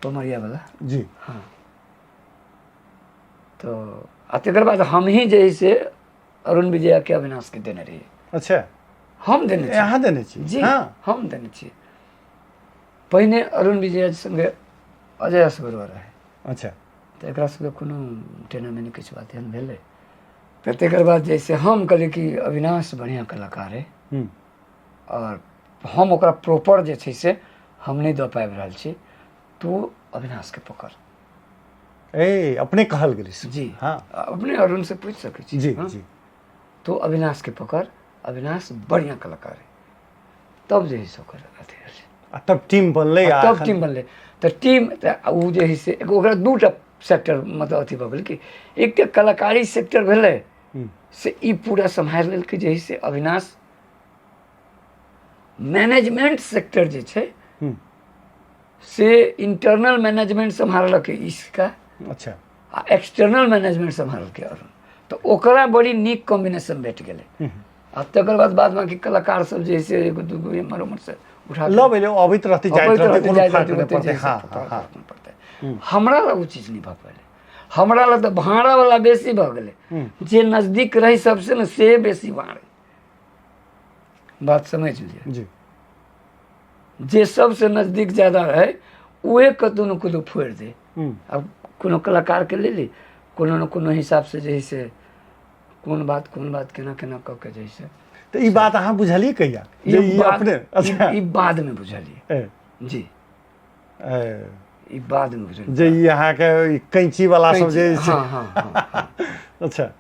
पमरिया वाला जी हाँ। तो तकर बाद हम ही जे है से अरुण विजया के अविनाश के देने रहिए। अच्छा हम देने छी। यहाँ देने छी जी हाँ हम देने छी। पहिने अरुण विजय संगे अजय असगरवा रहे। अच्छा तो एकरा संगे कोनो टेना में किछु बात एहन भेलै। तो तकर बाद जैसे हम कहलिए कि अविनाश बढ़िया कलाकार है और हम ओकरा प्रॉपर जे छै से हम नहीं दऽ पाबि रहल छी, तू अविनाश के पकड़। ए अपने कहल गेली जी हाँ अपने अरुण से पूछ सकै छी। जी हाँ? जी तो अविनाश के पकड़, अविनाश बढ़िया कलाकार है। तब जे है से ओकर अथी भेल। आ तब टीम बनलै आ तब टीम बनलै। तो टीम उ जे है से ओकरा दूटा सेक्टर मतलब अथी भऽ गेल कि एक तऽ कलाकारी सेक्टर भेलै से ई पूरा सम्हारि लेलकै जे है से अविनाश। मैनेजमेंट सेक्टर जे छै से इंटरनल मैनेजमेंट सम्हारलकै इसका अच्छा आ एक्सटर्नल मैनेजमेंट सम्हारलकै अरुण। तो ओकरा बड़ी नीक कॉम्बिनेशन भेट गेलै। आ तकर बाद बाकी कलाकार सब जे है से एगो दूगो एम्हर उम्हर से उठा लो भेलै अबैत रहतै जाइत रहतै कोनो फर्क नहि पड़तै हाँ हाँ हमरा लग उ चीज नहीं भऽ पयलै। हमरा लग तऽ भाड़ा वाला बेसी भऽ गेलै। जे नजदीक रही सबसे न से बेसी भाड़े। बात समझ लिया। जी जे सबसे नजदीक ज्यादा रहे उहे कतौ न कतौ फोड़ दे। अब कोनो कलाकार के ले ली, कोनो न कोनो हिसाब से जे है से कोन बात केना केना कऽ के जे है से। तो ई बात अहाँ बुझलिए कहिया जे ई अपने अच्छा ई बाद में बुझलिए। जी ई बाद में बुझलिए जे ई अहाँ के कैंची वाला सब जे हाँ हाँ हाँ अच्छा